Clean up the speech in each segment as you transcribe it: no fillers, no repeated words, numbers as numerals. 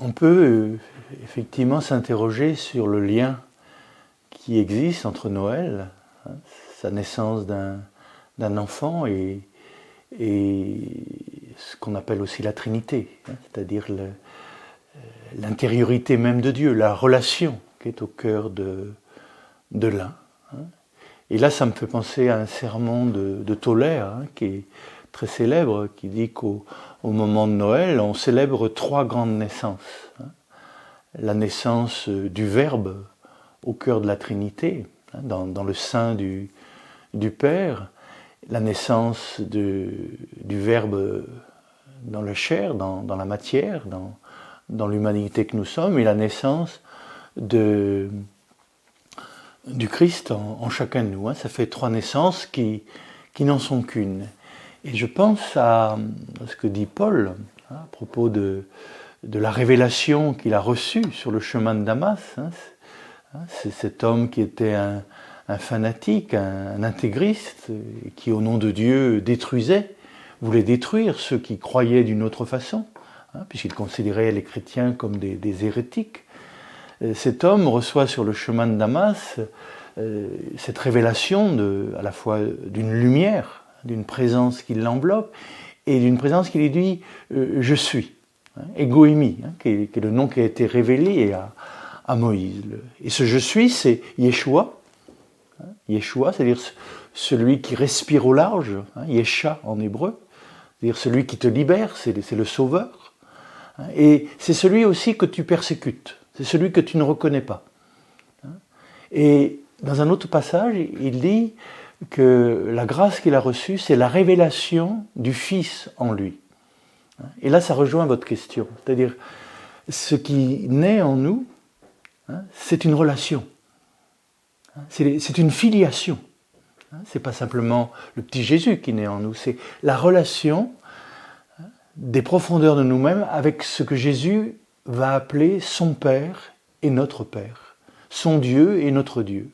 On peut effectivement s'interroger sur le lien qui existe entre Noël, sa naissance d'un enfant, et ce qu'on appelle aussi la Trinité, c'est-à-dire l'intériorité même de Dieu, la relation qui est au cœur de l'un. Et là, ça me fait penser à un sermon de Tolaire, qui est très célèbre, qui dit qu'au moment de Noël, on célèbre 3 grandes naissances. La naissance du Verbe au cœur de la Trinité, dans le sein du Père, la naissance du Verbe dans la chair, dans la matière, dans l'humanité que nous sommes, et la naissance du Christ en chacun de nous. Ça fait 3 naissances qui n'en sont qu'une. Et je pense à ce que dit Paul à propos de la révélation qu'il a reçue sur le chemin de Damas. C'est cet homme qui était un fanatique, un intégriste, qui au nom de Dieu voulait détruire ceux qui croyaient d'une autre façon, puisqu'il considérait les chrétiens comme des hérétiques. Cet homme reçoit sur le chemin de Damas cette révélation à la fois d'une lumière, d'une présence qui l'enveloppe, et d'une présence qui lui dit « je suis ». Égoïmie, qui est le nom qui a été révélé à Moïse. Et ce « je suis », c'est Yeshua. Yeshua, c'est-à-dire celui qui respire au large, Yesha en hébreu, c'est-à-dire celui qui te libère, c'est le sauveur. Et c'est celui aussi que tu persécutes, c'est celui que tu ne reconnais pas. Et dans un autre passage, il dit que la grâce qu'il a reçue, c'est la révélation du Fils en lui. Et là, ça rejoint votre question. C'est-à-dire, ce qui naît en nous, c'est une relation. C'est une filiation. C'est pas simplement le petit Jésus qui naît en nous, c'est la relation des profondeurs de nous-mêmes avec ce que Jésus va appeler son Père et notre Père, son Dieu et notre Dieu.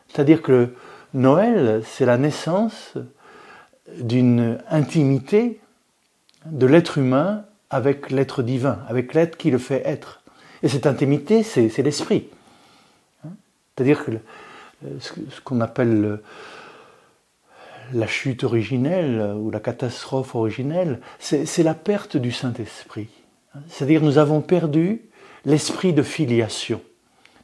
C'est-à-dire que Noël, c'est la naissance d'une intimité de l'être humain avec l'être divin, avec l'être qui le fait être. Et cette intimité, c'est l'esprit. C'est-à-dire que ce qu'on appelle la chute originelle ou la catastrophe originelle, c'est la perte du Saint-Esprit. C'est-à-dire que nous avons perdu l'esprit de filiation.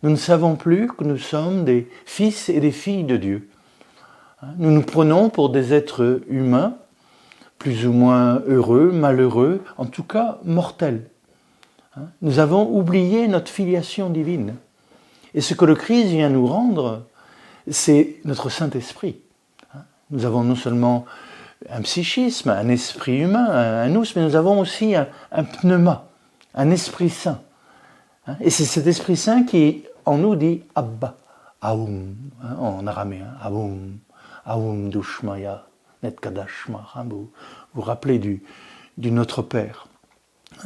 Nous ne savons plus que nous sommes des fils et des filles de Dieu. Nous nous prenons pour des êtres humains, plus ou moins heureux, malheureux, en tout cas mortels. Nous avons oublié notre filiation divine. Et ce que le Christ vient nous rendre, c'est notre Saint-Esprit. Nous avons non seulement un psychisme, un esprit humain, un nous, mais nous avons aussi un pneuma, un Esprit Saint. Et c'est cet Esprit Saint qui, en nous, dit « Abba », « Aoum », en araméen, « Aoum », « Aoum Dushmaya », « Netkadashma », vous vous rappelez du Notre Père.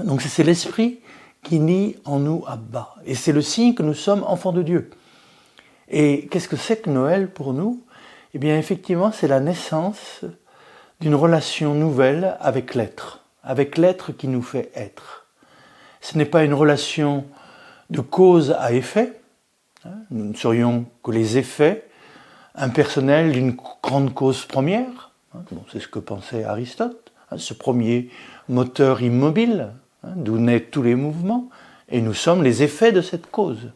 Donc c'est l'Esprit qui nie en nous « Abba ». Et c'est le signe que nous sommes enfants de Dieu. Et qu'est-ce que c'est que Noël pour nous ? Eh bien effectivement, c'est la naissance d'une relation nouvelle avec l'être qui nous fait être. Ce n'est pas une relation de cause à effet, nous ne serions que les effets impersonnels d'une grande cause première, c'est ce que pensait Aristote, ce premier moteur immobile, d'où naissent tous les mouvements, et nous sommes les effets de cette cause.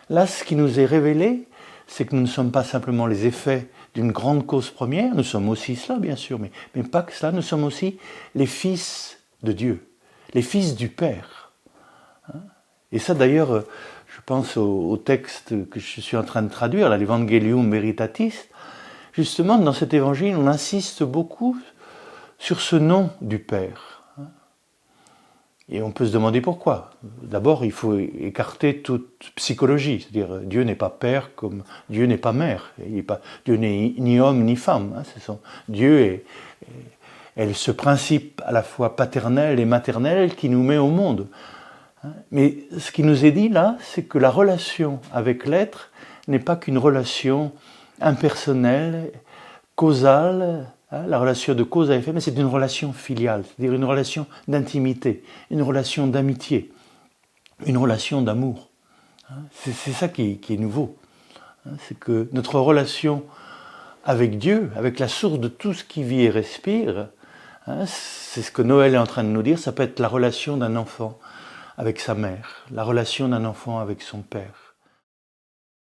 Là, ce qui nous est révélé, c'est que nous ne sommes pas simplement les effets d'une grande cause première, nous sommes aussi cela, bien sûr, mais pas que cela, nous sommes aussi les fils de Dieu, les fils du Père. Et ça, d'ailleurs, je pense au texte que je suis en train de traduire, l'Evangelium Veritatis. Justement, dans cet évangile, on insiste beaucoup sur ce nom du Père. Et on peut se demander pourquoi. D'abord, il faut écarter toute psychologie, c'est-à-dire Dieu n'est pas père comme Dieu n'est pas mère. Dieu n'est ni homme ni femme. Dieu est ce principe à la fois paternel et maternel qui nous met au monde. Mais ce qui nous est dit là, c'est que la relation avec l'être n'est pas qu'une relation impersonnelle, causale, la relation de cause à effet, mais c'est une relation filiale, c'est-à-dire une relation d'intimité, une relation d'amitié. une relation d'amour. C'est ça qui est nouveau. C'est que notre relation avec Dieu, avec la source de tout ce qui vit et respire, c'est ce que Noël est en train de nous dire, ça peut être la relation d'un enfant avec sa mère, la relation d'un enfant avec son père.